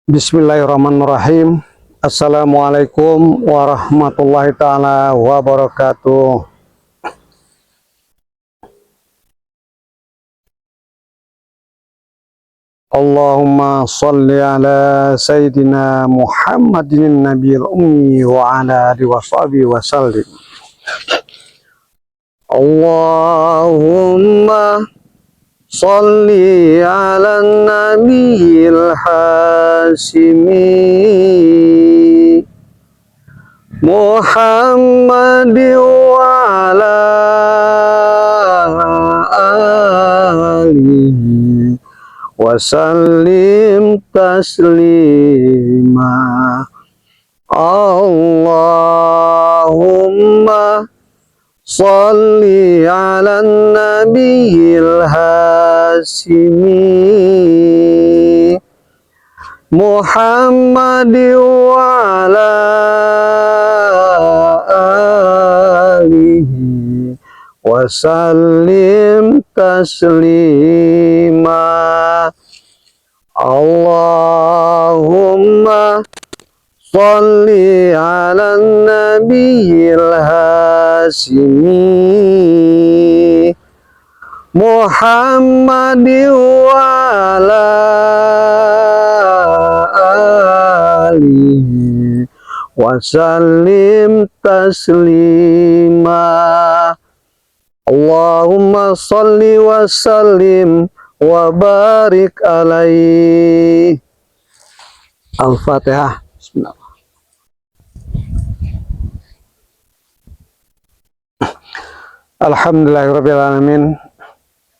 Bismillahirrahmanirrahim. Assalamualaikum warahmatullahi ta'ala wabarakatuh. Allahumma salli ala Sayyidina Muhammadin Nabiyil Ummi wa ala alihi wa sahbihi wa sallim. Allahumma salli ala nabiyil hasimi Muhammad wa ala alihi wa sallim taslima. Allahumma salli ala nabiyil hasimi Muhammad wa ala alihi wa sallim taslima. Allahumma salli ala nabiyil hasimi Muhammad wa ala alihi wa sallim taslima. Allahumma salli wa sallim wa barik alaihi. Al-Fatihah. Bismillah. Alhamdulillahirrabbilalamin.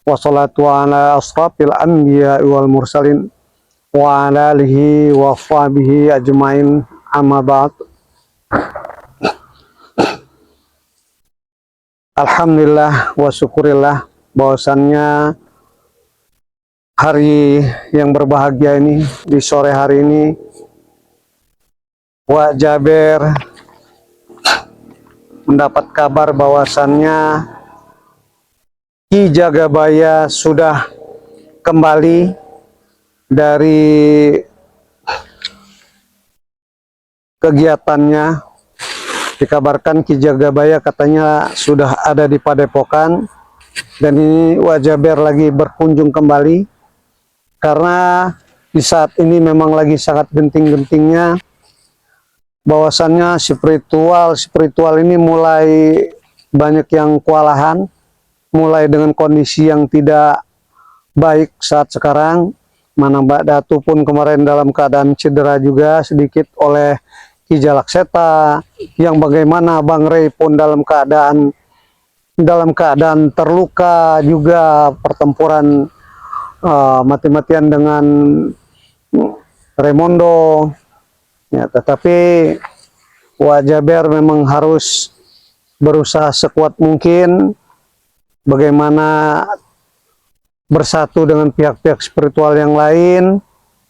Wassalatu ala ashrafil anbiya wal mursalin wa ala alihi wa sahbihi ajmain, amma ba'd. Alhamdulillah wa syukurillah bahwasannya hari yang berbahagia ini, di sore hari ini, Wak Jaber mendapat kabar bahwasannya Ki Jagabaya sudah kembali dari kegiatannya. Dikabarkan Ki Jagabaya katanya sudah ada di Padepokan, dan ini Wak Jaber lagi berkunjung kembali karena di saat ini memang lagi sangat genting-gentingnya bahwasannya spiritual ini mulai banyak yang kewalahan, mulai dengan kondisi yang tidak baik saat sekarang. Mana Mbak Datu pun kemarin dalam keadaan cedera juga sedikit oleh Ki Jalakseta, yang bagaimana Bang Rey pun dalam keadaan terluka juga, pertempuran mati-matian dengan Raimondo. Ya, tetapi Wak Jaber memang harus berusaha sekuat mungkin bagaimana bersatu dengan pihak-pihak spiritual yang lain.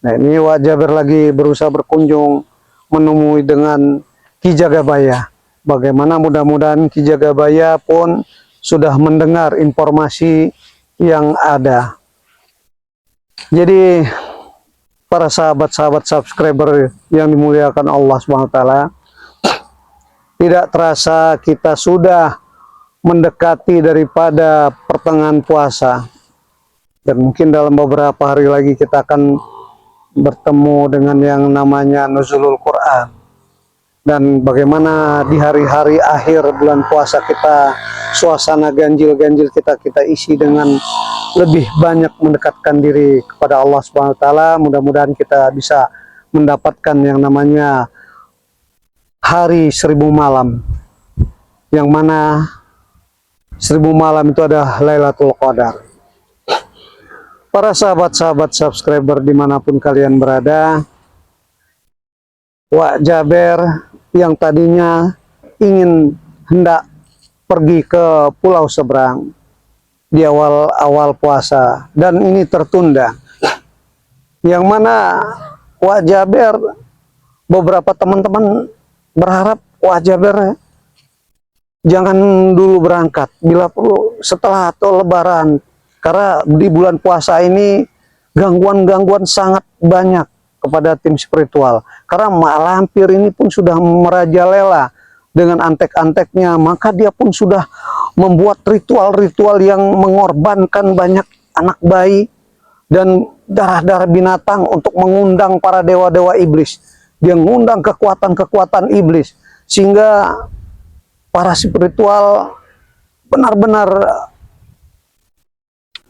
Nah, ini Wak Jaber lagi berusaha berkunjung menemui dengan Ki Jagabaya. Bagaimana mudah-mudahan Ki Jagabaya pun sudah mendengar informasi yang ada. Jadi para sahabat-sahabat subscriber yang dimuliakan Allah SWT, tidak terasa kita sudah mendekati daripada pertengahan puasa, dan mungkin dalam beberapa hari lagi kita akan bertemu dengan yang namanya Nuzulul Quran. Dan bagaimana di hari-hari akhir bulan puasa kita, suasana ganjil-ganjil kita isi dengan lebih banyak mendekatkan diri kepada Allah SWT. Mudah-mudahan kita bisa mendapatkan yang namanya hari 1000 malam, yang mana 1000 malam itu adalah Lailatul Qadar. Para sahabat-sahabat subscriber dimanapun kalian berada, Wak Jaber yang tadinya hendak pergi ke pulau seberang di awal puasa, dan ini tertunda, yang mana Wak Jaber, beberapa teman-teman berharap Wak Jaber jangan dulu berangkat, bila perlu setelah atau lebaran, karena di bulan puasa ini gangguan-gangguan sangat banyak kepada tim spiritual. Karena mak lampir ini pun sudah merajalela dengan antek-anteknya, maka dia pun sudah membuat ritual-ritual yang mengorbankan banyak anak bayi dan darah-darah binatang untuk mengundang para dewa-dewa iblis. Dia mengundang kekuatan-kekuatan iblis, sehingga para spiritual benar-benar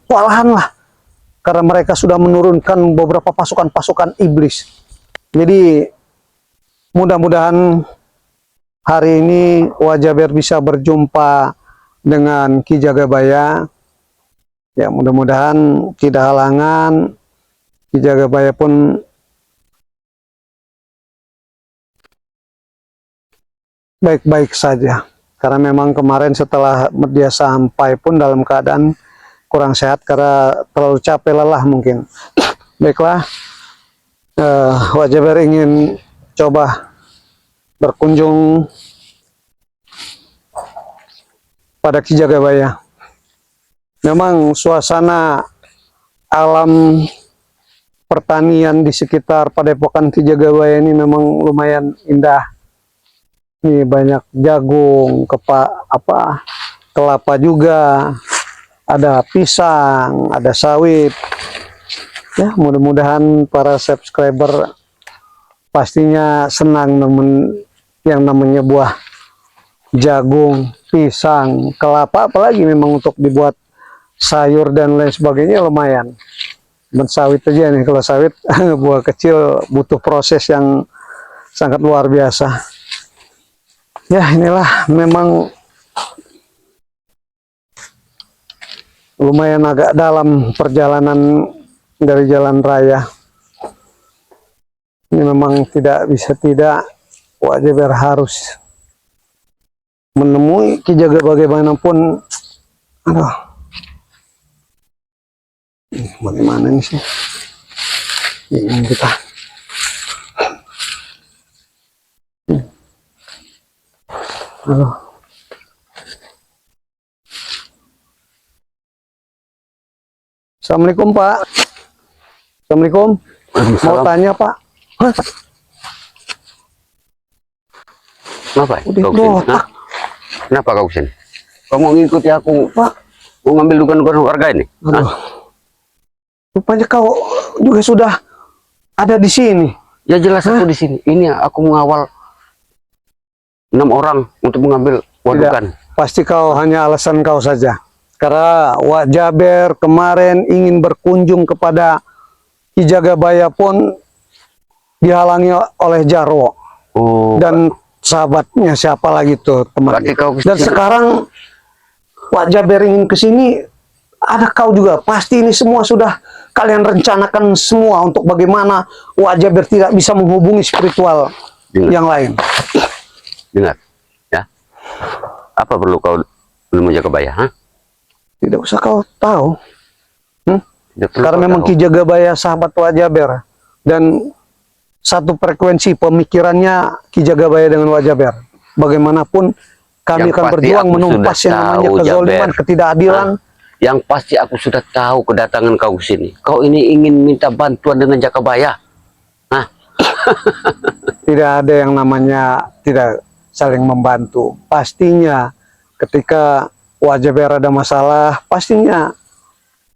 kewalahan lah, karena mereka sudah menurunkan beberapa pasukan-pasukan iblis. Jadi mudah-mudahan hari ini Wajaber bisa berjumpa dengan Ki Jagabaya. Ya, mudah-mudahan tidak halangan. Ki Jagabaya pun baik-baik saja. Karena memang kemarin setelah dia sampai pun dalam keadaan kurang sehat karena terlalu capek lelah mungkin. Baiklah, Wajaber ingin coba berkunjung pada Ki Jagabaya. Memang suasana alam pertanian di sekitar Padepokan Ki Jagabaya ini memang lumayan indah. Ini banyak jagung, kelapa juga, ada pisang, ada sawit. Ya, mudah-mudahan para subscriber pastinya senang yang namanya buah jagung, pisang, kelapa, apalagi memang untuk dibuat sayur dan lain sebagainya lumayan. Dan sawit aja nih, kalau sawit buah kecil butuh proses yang sangat luar biasa. Ya, inilah memang lumayan agak dalam perjalanan dari jalan raya. Ini memang tidak bisa tidak, Wajaber harus menemui Ki Jaga bagaimanapun. Aduh, bagaimana ini sih? Ini kita. Aduh. Assalamualaikum Pak. Assalamualaikum. Mau tanya Pak. Hah? Kenapa? Udah Nah, kenapa kau kesini? Kau mau ngikuti aku, Pak? Mau ngambil dukan-dukan warga ini? Aduh. Rupanya kau juga sudah ada di sini. Ya jelas aku di sini. Ini aku mengawal 6 orang untuk mengambil wadukan. Pasti kau hanya alasan kau saja. Karena Wajaber kemarin ingin berkunjung kepada Ki Jagabaya pun dihalangi oleh Jarwo. Oh. Dan sahabatnya siapa lagi tuh temannya. Dan sekarang Wajaber ingin ke sini, ada kau juga. Pasti ini semua sudah kalian rencanakan semua untuk bagaimana Wajaber tidak bisa menghubungi spiritual yang lain. Dengar, ya. Apa perlu kau menemui Jagabaya? Hah? Tidak usah kau tahu. Karena memang tahu. Ki Jagabaya sahabat Wajaber, dan satu frekuensi pemikirannya Ki Jagabaya dengan Wajaber. Bagaimanapun kami akan berjuang menumpas yang namanya kezaliman, ketidakadilan. Yang pasti aku sudah tahu kedatangan kau ke sini. Kau ini ingin minta bantuan dengan Jagabaya. Hah? Tidak ada yang namanya tidak saling membantu. Pastinya ketika Wajaber ada masalah, pastinya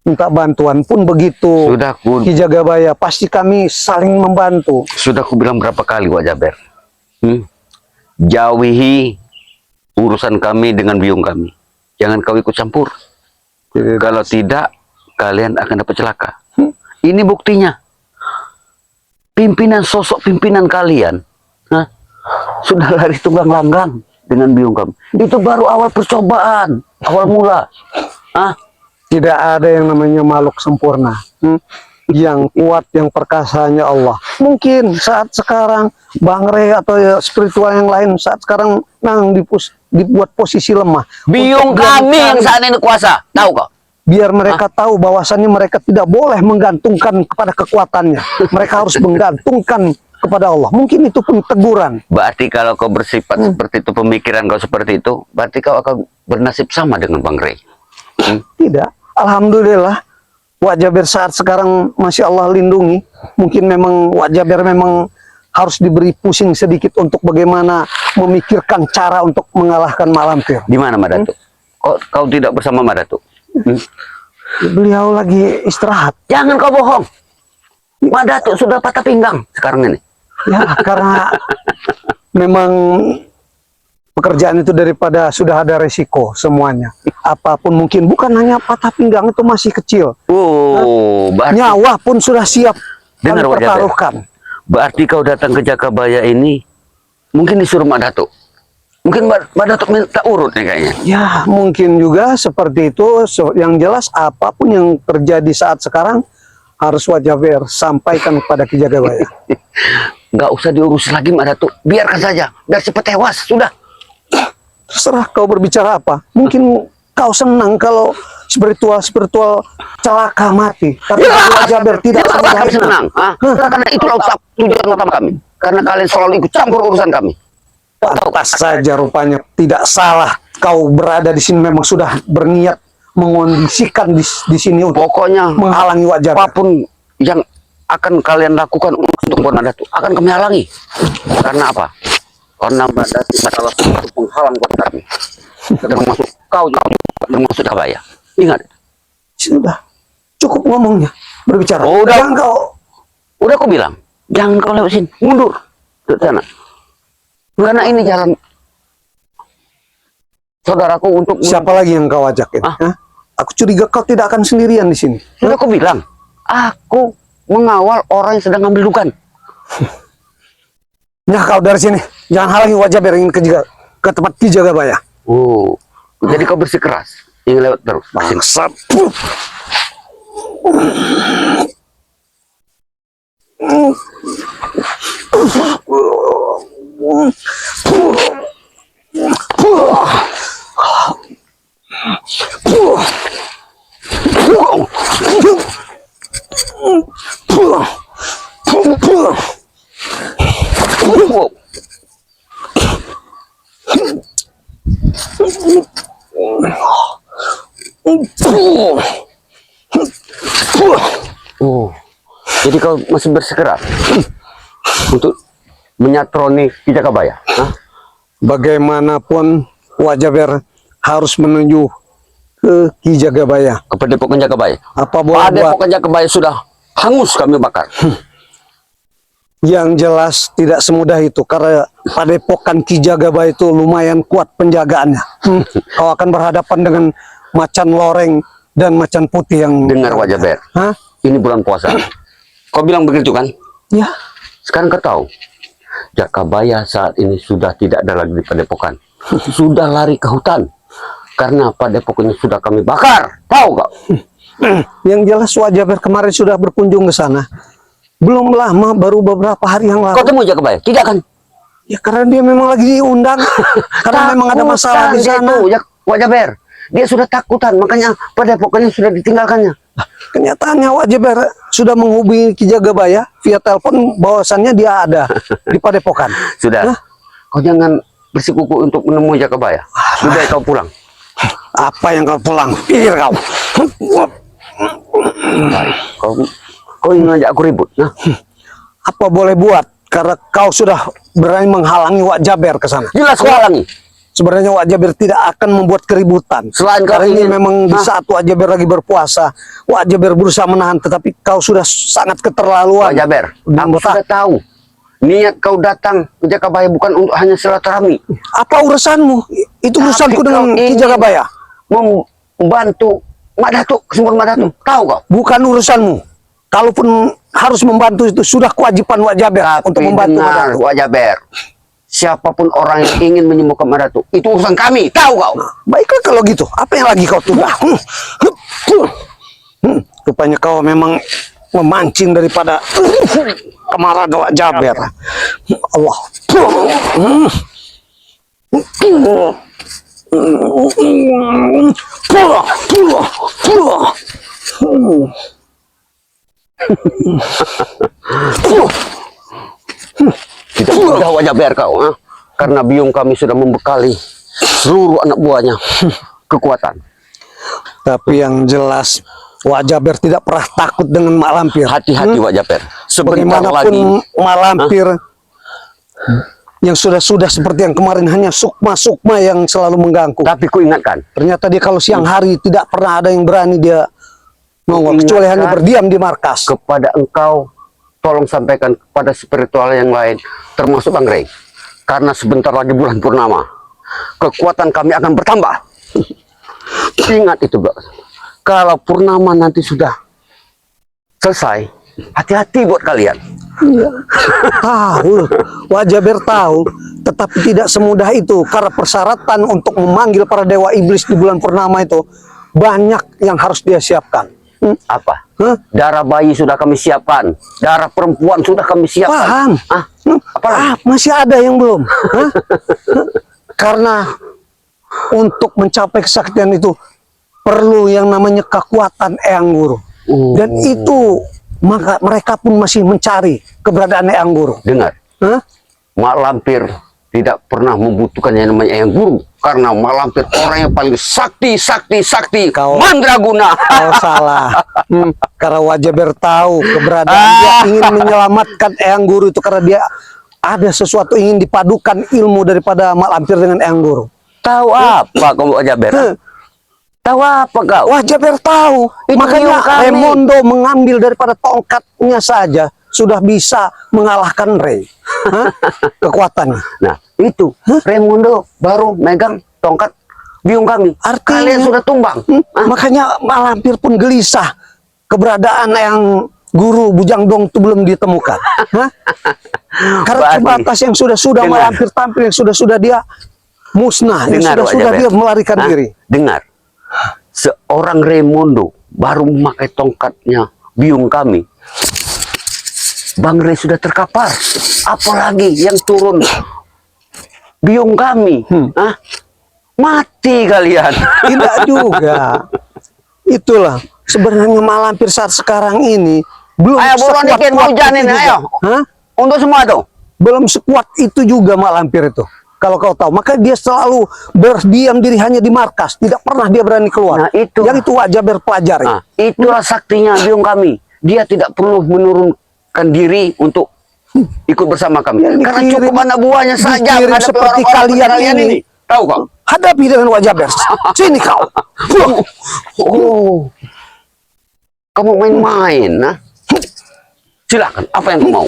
minta bantuan pun begitu. Sudah Ki Jagabaya, pasti kami saling membantu. Sudah aku bilang berapa kali Wajaber. Jauhi urusan kami dengan biung kami. Jangan kau ikut campur. Kalau tidak, kalian akan dapat celaka. Ini buktinya. Sosok pimpinan kalian sudah lari tunggang langgang dengan biung kami. Itu baru awal percobaan, awal mula. Tidak ada yang namanya makhluk sempurna. Yang kuat, yang perkasa hanya Allah. Mungkin saat sekarang Bang Rey atau spiritual yang lain saat sekarang dibuat posisi lemah. Biung kami yang saat ini kuasa, tahu kok? Biar mereka tahu bahwasannya mereka tidak boleh menggantungkan kepada kekuatannya. Mereka harus menggantungkan kepada Allah. Mungkin itu pun teguran. Berarti kalau kau bersifat seperti itu, pemikiran kau seperti itu, berarti kau akan bernasib sama dengan Bang Rey. Tidak. Alhamdulillah, Wajaber saat sekarang masih Allah lindungi. Mungkin memang Wak Jaber memang harus diberi pusing sedikit untuk bagaimana memikirkan cara untuk mengalahkan Mak Lampir. Di mana Mak Datuk? Kau tidak bersama Mak Datuk? Beliau lagi istirahat. Jangan kau bohong. Mak Datuk sudah patah pinggang sekarang ini. Ya, karena memang pekerjaan itu daripada sudah ada resiko semuanya. Apapun mungkin, bukan hanya patah pinggang itu masih kecil. Oh, berarti Nyawa pun sudah siap dengar kami Wak Jaber. pertaruhkan. Berarti kau datang ke Jakabaya ini mungkin disuruh Mak Datuk. Mungkin Mak Datuk minta urut nih kayaknya. Ya, mungkin juga seperti itu. Yang jelas apapun yang terjadi saat sekarang harus Wak Jaber sampaikan kepada Ki Jagabaya. Nggak usah diurus lagi Mak Datuk. Biarkan saja. Biar cepat tewas. Sudah. Terserah kau berbicara apa. Mungkin kau senang kalau spiritual celaka mati. Tapi Wak Jaber tidak Kenapa kami senang. senang? Karena itulah tujuan utama kami. Karena kalian selalu ikut campur urusan kami. Pantas saja rupanya tidak salah. Kau berada di sini memang sudah berniat mengondisikan di sini untuk Pokoknya menghalangi Wak Jaber. apapun yang akan kalian lakukan untuk Mak Datuk akan kami halangi. Karena apa? Karena Mak Datuk adalah suatu penghalang buat kami. Termasuk kau juga, termasuk Jakabaya. Ingat. Sudah cukup ngomongnya, berbicara. Oh, udah. Jangan kau. Udah aku bilang, jangan kau lewat sini, mundur ke sana. Karena ini jalan saudaraku untuk Siapa lagi yang kau ajak ini? Hah? Aku curiga kau tidak akan sendirian di sini. Sudah aku bilang, aku mengawal orang yang sedang ngambil dukan. Ya kau dari sini, jangan halangi Wak Jaber ingin ke tempat Ki Jagabaya. Oh, jadi kau bersikeras ingin lewat terus. Bangsat. Oh, jadi kau masih bersikeras untuk menyatroni Ki Jakabaya? Hah? Bagaimanapun Wak Jaber harus menuju ke Ki Jagabaya. Ke Padepokan Jakabaya. Apa boleh buat? Padepokan Jakabaya sudah hangus kami bakar. Yang jelas tidak semudah itu karena Padepokan Ki Jagabaya itu lumayan kuat penjagaannya. Kau akan berhadapan dengan macan loreng dan macan putih yang Dengar Wak Jaber. Hah? Ini bulan puasa. Kau bilang begitu kan? Ya, Sekarang kau tahu, Jakabaya saat ini sudah tidak ada lagi di Padepokan. Sudah lari ke hutan. Karena Padepokannya sudah kami bakar. Tahu kau? yang jelas Wak Jaber kemarin sudah berkunjung ke sana. Belum lama, baru beberapa hari yang Kau lalu. temui Jakabaya? Tidak kan? Ya karena dia memang lagi diundang. Karena memang ada masalah di sana. Wak Jaber. Dia sudah takutan, makanya Padepokannya sudah ditinggalkannya. Kenyataannya Wak Jaber sudah menghubungi Ki Jagabaya via telepon bahwasannya dia ada di Padepokan. Sudah. Kau jangan bersikuku untuk menemui Jakabaya. Sudah kau pulang. Apa yang kau pulang? Pikir kau. Baik. Kau ingin ngajak aku ribut? Nah, Apa boleh buat? Karena kau sudah berani menghalangi Wak Jaber ke sana. jelas kau halangi. Sebenarnya Wak Jaber tidak akan membuat keributan. Selain kau Karena ini ingin- memang di saat Wak Jaber lagi berpuasa, Wak Jaber berusaha menahan, tetapi kau sudah sangat keterlaluan. Wak Jaber, aku Membetak. sudah tahu. Niat kau datang ke Jakabaya bukan untuk hanya silaturahmi. Apa urusanmu? Itu urusanku Tapi dengan kau Ki ingin Jagabaya. membantu Mak Datuk, kesembuhan Mak Datuk. Tahu kau? Bukan urusanmu. Kalaupun harus membantu itu sudah kewajiban Wak Jaber untuk membantu Mak Dengar, Datuk. Wak Jaber. Siapapun orang yang ingin menyembuhkan Mak Datuk, itu urusan kami. Tahu kau? Baiklah kalau gitu. Apa yang lagi kau tunda? Rupanya kau memang memancing daripada kemarahan Wak Jaber. Allah. Tidak mudah Wak Jaber kau. Ha? Karena biung kami sudah membekali seluruh anak buahnya kekuatan. Tapi yang jelas Wak Jaber tidak pernah takut dengan mak lampir. Hati-hati Wak Jaber. Sebentar Bagaimanapun lagi mak lampir yang sudah seperti yang kemarin, hanya sukma-sukma yang selalu mengganggu. tapi ku ingatkan, Ternyata dia kalau siang hari tidak pernah ada yang berani dia nongol, kecuali hanya berdiam di markas. kepada engkau, tolong sampaikan kepada spiritual yang lain, termasuk Bang Rey. Karena sebentar lagi bulan purnama, kekuatan kami akan bertambah. Ingat itu, Bang. Kalau purnama nanti sudah selesai, hati-hati buat kalian. Tahu, Wak Jaber tahu, tetapi tidak semudah itu, karena persyaratan untuk memanggil para dewa iblis di bulan purnama itu banyak yang harus dia siapkan. Apa? Hah? Darah bayi sudah kami siapkan, darah perempuan sudah kami siapkan. Paham? Apalagi? Masih ada yang belum. Hah? Karena untuk mencapai kesaktian itu perlu yang namanya kekuatan Eyang Guru. Dan itu maka mereka pun masih mencari keberadaan Eyang Guru. Dengar, Hah? mak lampir tidak pernah membutuhkan yang namanya Eyang Guru, karena mak lampir orang yang paling sakti. Mandraguna. Kau salah. Karena Wak Jaber tahu keberadaan dia ingin menyelamatkan Eyang Guru itu, karena dia ada sesuatu ingin dipadukan ilmu daripada mak lampir dengan Eyang Guru. Tahu apa kamu Wak Jaber? Tahu apa kau? Wak Jaber tahu. Itu Makanya biung kami. Raymondo mengambil daripada tongkatnya saja sudah bisa mengalahkan Ray. Hah? Kekuatannya. Nah, itu Raymondo baru megang tongkat biung kami. Artinya- Kalian sudah tumbang. Makanya mak lampir pun gelisah keberadaan Eyang Guru Bujangdong itu belum ditemukan. Hah? Karena Berarti- sebatas yang sudah mak Dengar. lampir tampil, yang sudah dia musnah, yang Dengar, Wak sudah Jaber. dia melarikan diri. Dengar, seorang Raymondo baru memakai tongkatnya biung kami, Bang Ray sudah terkapar. Apalagi yang turun biung kami. Mati kalian. Tidak juga. Itulah sebenarnya mak lampir saat sekarang ini belum Ayo buruan sekuat dikit, mau hujanin, itu juga. ayo. Hah? Untuk semua tuh. Belum sekuat itu juga mak lampir itu. Kalau kau tahu, maka dia selalu berdiam diri hanya di markas, tidak pernah dia berani keluar. Nah, itu. Yang itu Wak Jaber pelajari. Nah, itulah saktinya biung kami. Dia tidak perlu menurunkan diri untuk ikut bersama kami. Yang Karena dikirim- cukup anak buahnya saja dikirim menghadapi seperti orang-orang kalian ini. Tahu kau? Hadapi dengan Wak Jaber. Sini kau. Oh, kamu main-main, nah? Silakan, apa yang kau mau?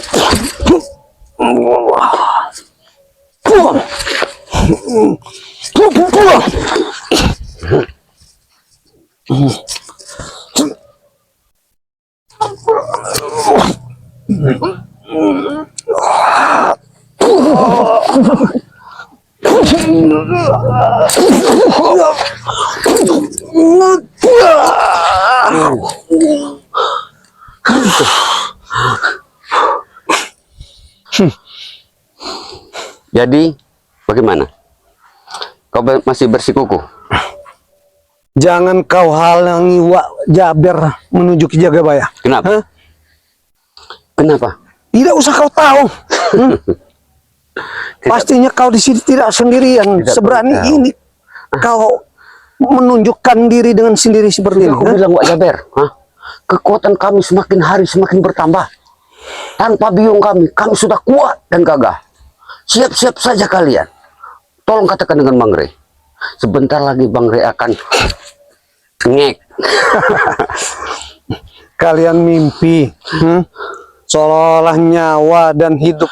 Jadi, bagaimana? Kau masih bersikukuh? Jangan kau halangi Wak Jaber menuju ke Jagabaya. Kenapa? Hah? Kenapa? Tidak usah kau tahu. Pastinya kau di sini tidak sendirian. Tidak Seberani perlu tahu. ini kau menunjukkan diri dengan sendiri seperti ini. Aku bilang Wak Jaber, kekuatan kami semakin hari semakin bertambah. Tanpa biung kami sudah kuat dan gagah. Siap-siap saja kalian. Tolong katakan dengan Bang Ray. Sebentar lagi Bang Ray akan ngek. Kalian mimpi, seolah-olah nyawa dan hidup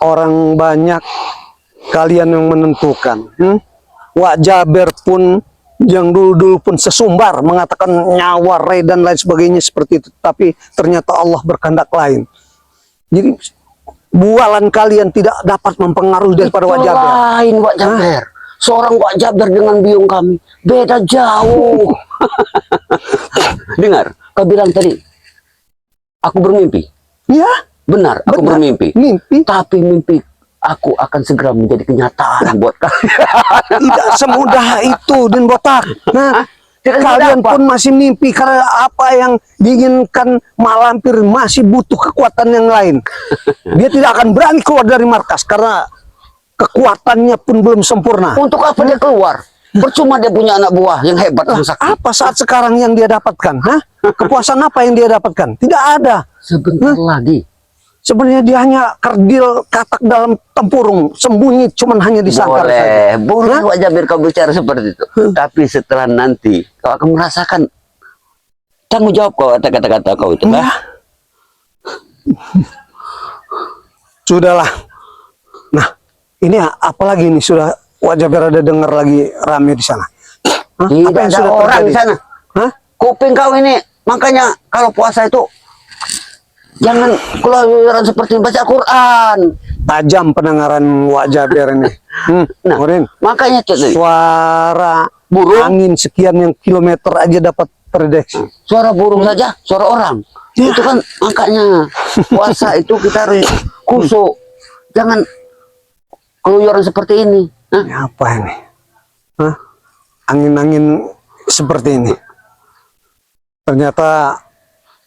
orang banyak kalian yang menentukan. Wak Jaber pun yang dulu-dulu pun sesumbar mengatakan nyawa Ray dan lain sebagainya seperti itu, tapi ternyata Allah berkehendak lain. Jadi bualan kalian tidak dapat mempengaruhi daripada Wak Jaber. Lain Wak Jaber. Seorang Wak Jaber dengan biung kami beda jauh. Dengar, kau bilang tadi aku bermimpi. Ya, Benar, aku benar. bermimpi. Mimpi Tapi mimpi aku akan segera menjadi kenyataan buat kalian. tidak semudah itu, Din Botak. Nah, Tidak kalian semudah apa? pun masih mimpi karena apa yang diinginkan mak lampir masih butuh kekuatan yang lain. Dia tidak akan berani keluar dari markas karena kekuatannya pun belum sempurna. Untuk apa dia keluar? Percuma dia punya anak buah yang hebat, yang sakti. Apa saat sekarang yang dia dapatkan? Hah? Kepuasan apa yang dia dapatkan? Tidak ada. Sebentar lagi. Sebenarnya dia hanya kerdil katak dalam tempurung, sembunyi, cuman hanya disangkar saja. Boleh Wak Jabir kau bicara seperti itu. Tapi setelah nanti kau akan merasakan tanggung jawab kau atas kata-kata kau itu. Ya. Sudahlah. Nah, ini apalagi ini sudah Wak Jabir ada dengar lagi rame di sana. Hah? Tidak Apa yang ada sudah orang terjadi? di sana. Hah? Kuping kau ini, makanya kalau puasa itu jangan keluaran seperti baca Quran. Tajam pendengaran Wak Jabir ini. Nah, Morin, makanya Cik, suara burung, angin sekian yang kilometer aja dapat terdeteksi. suara burung saja, suara orang. Ya. Itu kan makanya puasa itu kita harus kusuk. Jangan keluyuran seperti ini. Hah? Ini apa ini? Hah? Angin-angin seperti ini. Ternyata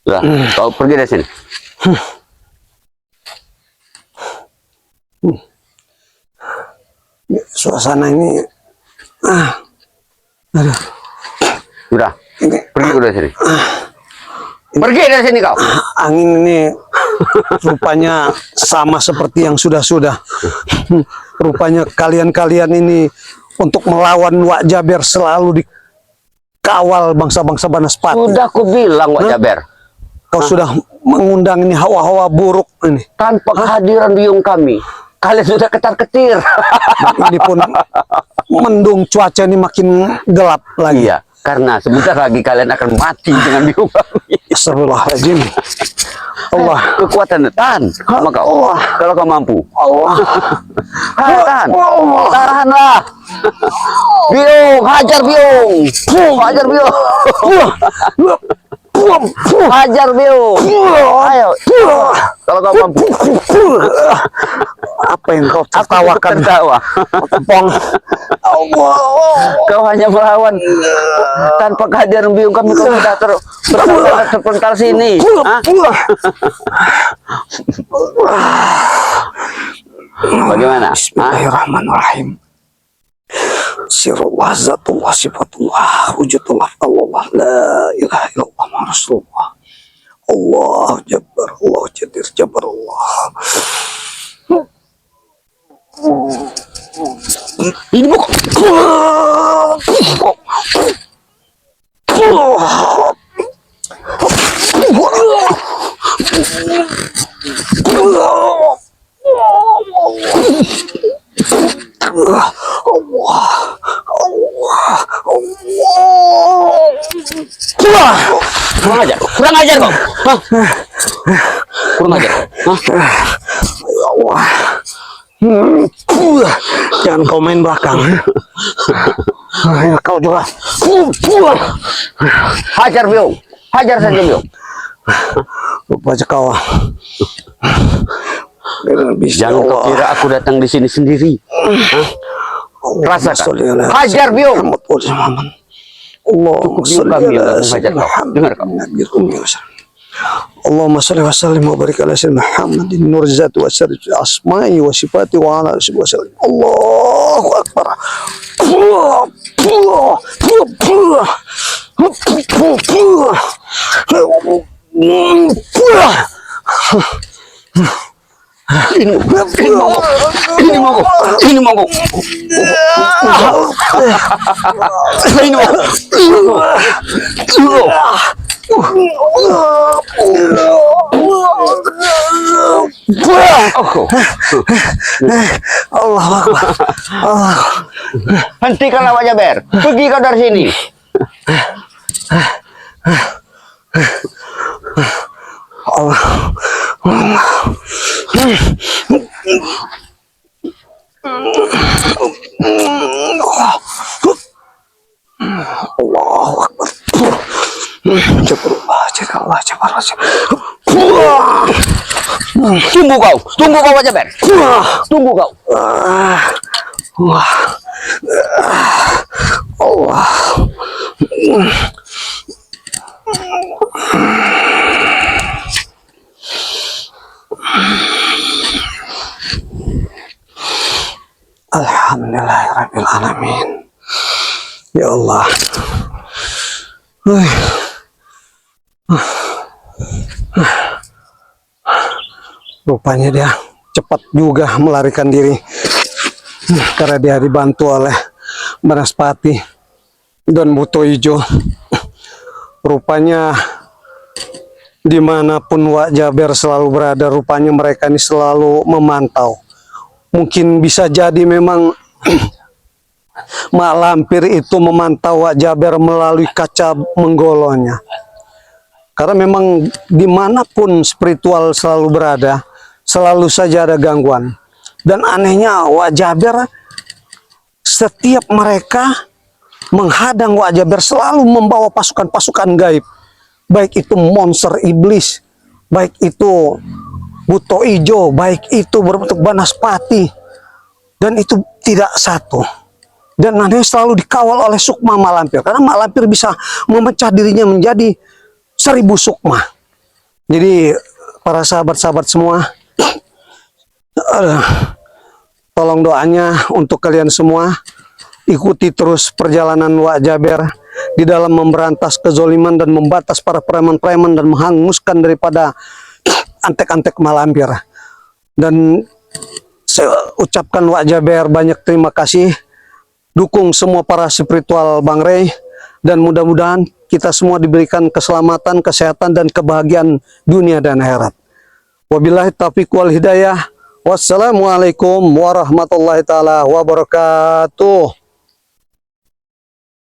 Sudah, kau pergi dari sini. suasana ini aduh, Sudah, ini pergi dari sini. Pergi dari sini kau. angin ini rupanya sama seperti yang sudah-sudah. Rupanya kalian-kalian ini untuk melawan Wak Jabir selalu dikawal bangsa-bangsa Banaspati. Sudah aku bilang Wak Jabir. Kau sudah mengundang ini hawa-hawa buruk ini. Tanpa kehadiran biung kami, kalian sudah ketar-ketir. Ini pun mendung, cuaca ini makin gelap lagi. Iya, karena sebentar lagi kalian akan mati dengan biung kami. Astagfirullahaladzim. Allah. Kekuatan tahan sama kau. Kalau kau mampu. Allah. Tahan. Tahanlah. Biung, hajar biung. Hajar biung. Hajar biung. Ayo. Kalau kau mampu. Apa yang kau Aku tertawakan? tertawa. Tepong. Kau hanya melawan tanpa kehadiran biung kami, kau sudah terpental sini. Hah? Bagaimana? Bismillahirrahmanirrahim. Sirullah, zatullah, sifatullah, wujudullah, Allah, la ilaha illallah, Muhammad Rasulullah. Allah Jabbar, Allah Jadir, Jabbar Allah. Ini bukan. Kurang ajar kau. Hah? Kurang ajar. Hah? Ya Allah. Jangan kau main belakang. Kau juga. Hajar biung. Hajar saja biung. Lupa aja kau. Jangan kau kira aku datang di sini sendiri. Hah? Rasakan. Hajar biung. Allahumma Cukup biung kami yang datang hajar kau. Dengar kau. Allahumma salli wa sallim wa barik ala sayyidina Muhammadin nur zati wa sirri asma'i wa sifati wa ala alihi wa sallam. Allahu akbar. Ini mogok. Ini mogok. Allah Akbar. Allah. Hentikanlah Wak Jabir. Pergi kau dari sini. Allah. Allahu Akbar. Jabarullah, jabarullah, jabarullah. Tunggu kau. Tunggu kau Wak Jabir. Tunggu kau. Wah. Allah. Alhamdulillahirabbil alamin. Ya Allah. Huh. Rupanya dia cepat juga melarikan diri karena dia dibantu oleh Banaspati dan Buto Ijo. Rupanya dimanapun Wak Jaber selalu berada, rupanya mereka ini selalu memantau. Mungkin bisa jadi memang Mak Lampir itu memantau Wak Jaber melalui kaca menggolonya. Karena memang dimanapun spiritual selalu berada, selalu saja ada gangguan. Dan anehnya Wak Jaber, setiap mereka menghadang Wak Jaber selalu membawa pasukan-pasukan gaib. Baik itu monster iblis, baik itu Buto Ijo, baik itu berbentuk Banaspati. Dan itu tidak satu. Dan anehnya selalu dikawal oleh sukma Mak Lampir. Karena Mak Lampir bisa memecah dirinya menjadi 1000 sukma. Jadi para sahabat-sahabat semua, tolong doanya untuk kalian semua. Ikuti terus perjalanan Wak Jaber di dalam memberantas kezoliman dan membatas para preman-preman dan menghanguskan daripada antek-antek Mak Lampir. Dan saya ucapkan Wak Jaber banyak terima kasih. Dukung semua para spiritual Bang Rey. Dan mudah-mudahan kita semua diberikan keselamatan, kesehatan, dan kebahagiaan dunia dan akhirat. Wabillahi taufiq wal hidayah. Wassalamualaikum warahmatullahi taala wabarakatuh.